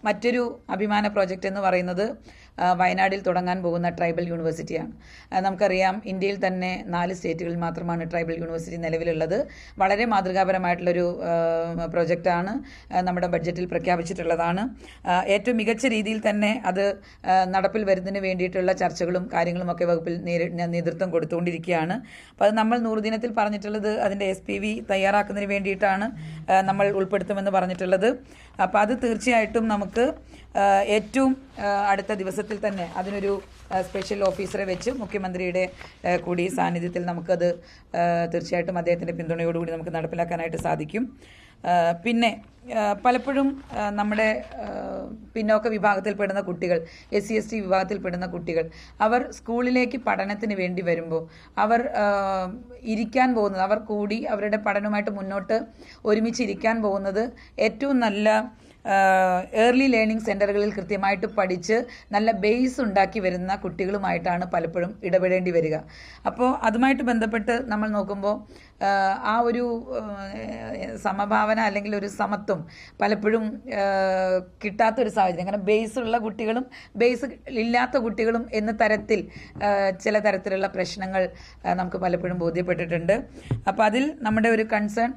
മറ്റൊരു അഭിമാന പ്രോജക്റ്റ് എന്ന് പറയുന്നത് വയനാട്ടിൽ തുടങ്ങാൻ പോകുന്ന ട്രൈബൽ യൂണിവേഴ്സിറ്റിയാണ്. നമുക്കറിയാം, ഇന്ത്യയിൽ തന്നെ 4 സ്റ്റേറ്റുകളിൽ മാത്രമാണ് ട്രൈബൽ യൂണിവേഴ്സിറ്റി നിലവിലുള്ളത്. വളരെ മാതൃകാപരമായിട്ടുള്ളൊരു പ്രോജക്റ്റാണ്, നമ്മുടെ ബഡ്ജറ്റിൽ പ്രഖ്യാപിച്ചിട്ടുള്ളതാണ്. ഏറ്റവും മികച്ച രീതിയിൽ തന്നെ അത് നടപ്പിൽ വരുന്നതിന് വേണ്ടിയിട്ടുള്ള ചർച്ചകളും കാര്യങ്ങളുമൊക്കെ വകുപ്പിൽ നേതൃത്വം കൊടുത്തുകൊണ്ടിരിക്കുകയാണ്. അപ്പോൾ അത് നമ്മൾ 100 ദിനത്തിൽ പറഞ്ഞിട്ടുള്ളത് അതിൻ്റെ SPV തയ്യാറാക്കുന്നതിന് വേണ്ടിയിട്ടാണ് നമ്മൾ ഉൾപ്പെടുത്തുമെന്ന് പറഞ്ഞിട്ടുള്ളത്. അപ്പോൾ അത് തീർച്ചയായിട്ടും നമുക്ക് ഏറ്റവും അടുത്ത ദിവസത്തിൽ തന്നെ അതിനൊരു സ്പെഷ്യൽ ഓഫീസറെ വെച്ച് മുഖ്യമന്ത്രിയുടെ കൂടി സാന്നിധ്യത്തിൽ നമുക്കത് തീർച്ചയായിട്ടും അദ്ദേഹത്തിൻ്റെ പിന്തുണയോടുകൂടി നമുക്ക് നടപ്പിലാക്കാനായിട്ട് സാധിക്കും. പിന്നെ പലപ്പോഴും നമ്മുടെ പിന്നോക്ക വിഭാഗത്തിൽപ്പെടുന്ന കുട്ടികൾ, SC/ST വിഭാഗത്തിൽപ്പെടുന്ന കുട്ടികൾ, അവർ സ്കൂളിലേക്ക് പഠനത്തിന് വേണ്ടി വരുമ്പോൾ അവർ ഇരിക്കാൻ പോകുന്നത്, അവർ കൂടി അവരുടെ പഠനവുമായിട്ട് മുന്നോട്ട് ഒരുമിച്ചിരിക്കാൻ പോകുന്നത് ഏറ്റവും നല്ല ഏർലി ലേണിംഗ് സെൻ്ററുകളിൽ കൃത്യമായിട്ട് പഠിച്ച് നല്ല ബേസ് ഉണ്ടാക്കി വരുന്ന കുട്ടികളുമായിട്ടാണ് പലപ്പോഴും ഇടപെടേണ്ടി വരിക. അപ്പോൾ അതുമായിട്ട് ബന്ധപ്പെട്ട് നമ്മൾ നോക്കുമ്പോൾ ആ ഒരു സമഭാവന അല്ലെങ്കിൽ ഒരു സമത്വം പലപ്പോഴും കിട്ടാത്തൊരു സാഹചര്യം. കാരണം ബേസ് ഉള്ള കുട്ടികളും ബേസ് ഇല്ലാത്ത കുട്ടികളും എന്ന തരത്തിൽ ചില തരത്തിലുള്ള പ്രശ്നങ്ങൾ നമുക്ക് പലപ്പോഴും ബോധ്യപ്പെട്ടിട്ടുണ്ട്. അപ്പോൾ അതിൽ നമ്മുടെ ഒരു കൺസേൺ,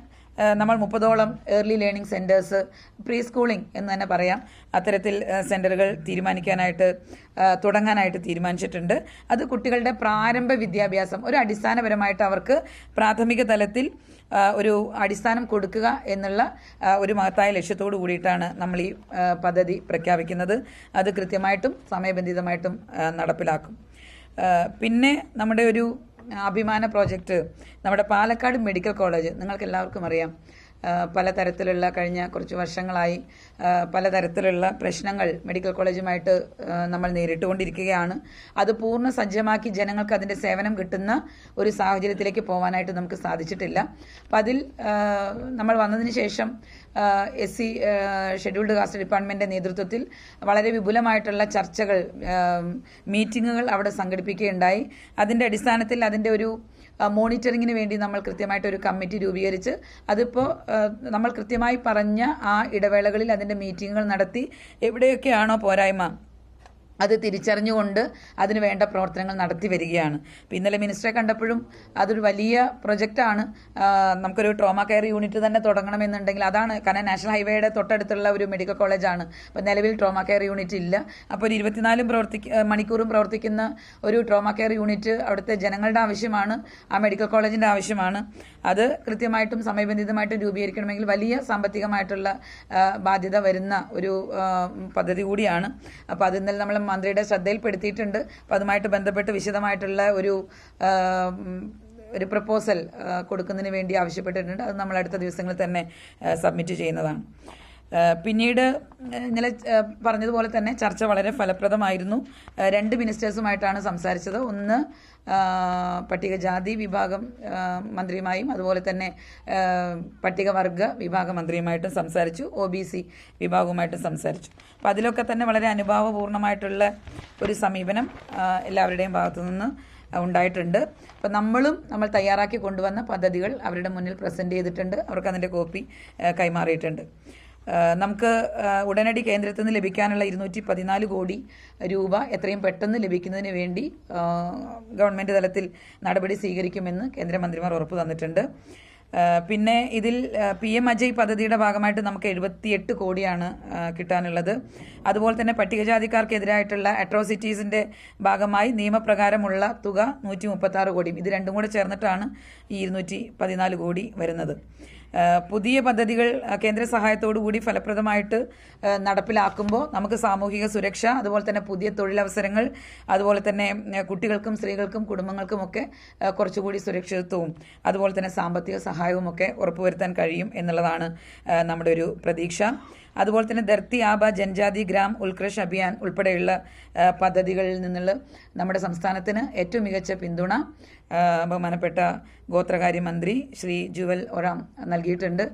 നമ്മൾ 30ഓളം early learning centres, pre schooling എന്ന് തന്നെ പറയാം, അത്തരത്തിൽ സെൻറ്ററുകൾ തുടങ്ങാനായിട്ട് തീരുമാനിച്ചിട്ടുണ്ട്. അത് കുട്ടികളുടെ പ്രാരംഭ വിദ്യാഭ്യാസം, ഒരു അടിസ്ഥാനപരമായിട്ട് അവർക്ക് പ്രാഥമിക തലത്തിൽ ഒരു അടിസ്ഥാനം കൊടുക്കുക എന്നുള്ള ഒരു മഹത്തായ ലക്ഷ്യത്തോടു കൂടിയിട്ടാണ് നമ്മൾ ഈ പദ്ധതി പ്രഖ്യാപിക്കുന്നത്. അത് കൃത്യമായിട്ടും സമയബന്ധിതമായിട്ടും നടപ്പിലാക്കും. പിന്നെ നമ്മുടെ ഒരു അഭിമാന പ്രോജക്റ്റ്, നമ്മുടെ പാലക്കാട് മെഡിക്കൽ കോളേജ്. നിങ്ങൾക്ക് എല്ലാവർക്കും അറിയാം, പലതരത്തിലുള്ള കഴിഞ്ഞ കുറച്ച് വർഷങ്ങളായി പലതരത്തിലുള്ള പ്രശ്നങ്ങൾ മെഡിക്കൽ കോളേജുമായിട്ട് നമ്മൾ നേരിട്ടുകൊണ്ടിരിക്കുകയാണ്. അത് പൂർണ്ണ സജ്ജമാക്കി ജനങ്ങൾക്ക് അതിൻ്റെ സേവനം കിട്ടുന്ന ഒരു സാഹചര്യത്തിലേക്ക് പോകാനായിട്ട് നമുക്ക് സാധിച്ചിട്ടില്ല. അപ്പം അതിൽ നമ്മൾ വന്നതിന് ശേഷം SC ഷെഡ്യൂൾഡ് കാസ്റ്റ് ഡിപ്പാർട്ട്മെൻറ്റിൻ്റെ നേതൃത്വത്തിൽ വളരെ വിപുലമായിട്ടുള്ള ചർച്ചകൾ, മീറ്റിങ്ങുകൾ അവിടെ സംഘടിപ്പിക്കുകയുണ്ടായി. അതിൻ്റെ അടിസ്ഥാനത്തിൽ അതിൻ്റെ ഒരു മോണിറ്ററിങ്ങിന് വേണ്ടി നമ്മൾ കൃത്യമായിട്ട് ഒരു കമ്മിറ്റി രൂപീകരിച്ച് അതിപ്പോൾ നമ്മൾ കൃത്യമായി പറഞ്ഞ ആ ഇടവേളകളിൽ അതിൻ്റെ മീറ്റിങ്ങുകൾ നടത്തി എവിടെയൊക്കെയാണോ പോരായ്മ അത് തിരിച്ചറിഞ്ഞുകൊണ്ട് അതിന് വേണ്ട പ്രവർത്തനങ്ങൾ നടത്തി വരികയാണ്. ഇന്നലെ മിനിസ്റ്ററെ കണ്ടപ്പോഴും അതൊരു വലിയ പ്രൊജക്റ്റാണ്. നമുക്കൊരു ട്രോമ കെയർ യൂണിറ്റ് തന്നെ തുടങ്ങണമെന്നുണ്ടെങ്കിൽ അതാണ്, കാരണം നാഷണൽ ഹൈവേയുടെ തൊട്ടടുത്തുള്ള ഒരു മെഡിക്കൽ കോളേജാണ്. അപ്പോൾ നിലവിൽ ട്രോമ കെയർ യൂണിറ്റ് ഇല്ല. അപ്പോൾ ഒരു 24 മണിക്കൂറും പ്രവർത്തിക്കുന്ന ഒരു ട്രോമ കെയർ യൂണിറ്റ് അവിടുത്തെ ജനങ്ങളുടെ ആവശ്യമാണ്, ആ മെഡിക്കൽ കോളേജിൻ്റെ ആവശ്യമാണ്. അത് കൃത്യമായിട്ടും സമയബന്ധിതമായിട്ടും രൂപീകരിക്കണമെങ്കിൽ വലിയ സാമ്പത്തികമായിട്ടുള്ള ബാധ്യത വരുന്ന ഒരു പദ്ധതി കൂടിയാണ്. അപ്പോൾ അത് ഇന്നലെ നമ്മൾ മന്ത്രിയുടെ ശ്രദ്ധയിൽപ്പെടുത്തിയിട്ടുണ്ട്. അപ്പോൾ അതുമായിട്ട് ബന്ധപ്പെട്ട് വിശദമായിട്ടുള്ള ഒരു പ്രപ്പോസൽ കൊടുക്കുന്നതിന് വേണ്ടി ആവശ്യപ്പെട്ടിട്ടുണ്ട്. അത് നമ്മൾ അടുത്ത ദിവസങ്ങളിൽ തന്നെ സബ്മിറ്റ് ചെയ്യുന്നതാണ്. പിന്നീട് ഇന്നലെ പറഞ്ഞതുപോലെ തന്നെ ചർച്ച വളരെ ഫലപ്രദമായിരുന്നു. 2 മിനിസ്റ്റേഴ്സുമായിട്ടാണ് സംസാരിച്ചത്. ഒന്ന് പട്ടികജാതി വിഭാഗം മന്ത്രിയുമായും അതുപോലെ തന്നെ പട്ടികവർഗ വിഭാഗ മന്ത്രിയുമായിട്ടും സംസാരിച്ചു, OBC വിഭാഗവുമായിട്ടും സംസാരിച്ചു. അപ്പോൾ അതിലൊക്കെ തന്നെ വളരെ അനുഭാവപൂർണ്ണമായിട്ടുള്ള ഒരു സമീപനം എല്ലാവരുടെയും ഭാഗത്തു നിന്ന് ഉണ്ടായിട്ടുണ്ട്. അപ്പോൾ നമ്മൾ തയ്യാറാക്കി കൊണ്ടുവന്ന പദ്ധതികൾ അവരുടെ മുന്നിൽ പ്രസൻറ്റ് ചെയ്തിട്ടുണ്ട്. അവർക്ക് അതിൻ്റെ കോപ്പി കൈമാറിയിട്ടുണ്ട്. നമുക്ക് ഉടനടി കേന്ദ്രത്തിൽ നിന്ന് ലഭിക്കാനുള്ള 214 കോടി രൂപ എത്രയും പെട്ടെന്ന് ലഭിക്കുന്നതിന് വേണ്ടി ഗവൺമെൻറ് തലത്തിൽ നടപടി സ്വീകരിക്കുമെന്ന് കേന്ദ്രമന്ത്രിമാർ ഉറപ്പ് തന്നിട്ടുണ്ട്. പിന്നെ ഇതിൽ PM അജയ് പദ്ധതിയുടെ ഭാഗമായിട്ട് നമുക്ക് 78 കോടിയാണ് കിട്ടാനുള്ളത്. അതുപോലെ തന്നെ പട്ടികജാതിക്കാർക്കെതിരായിട്ടുള്ള അട്രോസിറ്റീസിൻ്റെ ഭാഗമായി നിയമപ്രകാരമുള്ള തുക 136 കോടിയും, ഇത് രണ്ടും കൂടെ ചേർന്നിട്ടാണ് ഈ 214 കോടി വരുന്നത്. പുതിയ പദ്ധതികൾ കേന്ദ്ര സഹായത്തോടു കൂടി ഫലപ്രദമായിട്ട് നടപ്പിലാക്കുമ്പോൾ നമുക്ക് സാമൂഹിക സുരക്ഷ, അതുപോലെ തന്നെ പുതിയ തൊഴിലവസരങ്ങൾ, അതുപോലെ തന്നെ കുട്ടികൾക്കും സ്ത്രീകൾക്കും കുടുംബങ്ങൾക്കുമൊക്കെ കുറച്ചുകൂടി സുരക്ഷിതത്വവും അതുപോലെ തന്നെ സാമ്പത്തിക സഹായവും ഒക്കെ ഉറപ്പുവരുത്താൻ കഴിയും എന്നുള്ളതാണ് നമ്മുടെ ഒരു പ്രതീക്ഷ. അതുപോലെ തന്നെ ധർത്തി ആബ ജൻജാതി ഗ്രാം ഉത്കർഷ് അഭിയാൻ ഉൾപ്പെടെയുള്ള പദ്ധതികളിൽ നിന്നുള്ള നമ്മുടെ സംസ്ഥാനത്തിന് ഏറ്റവും മികച്ച പിന്തുണ ബഹുമാനപ്പെട്ട ഗോത്രകാര്യമന്ത്രി ശ്രീ ജുവൽ ഒറാം നൽകിയിട്ടുണ്ട്.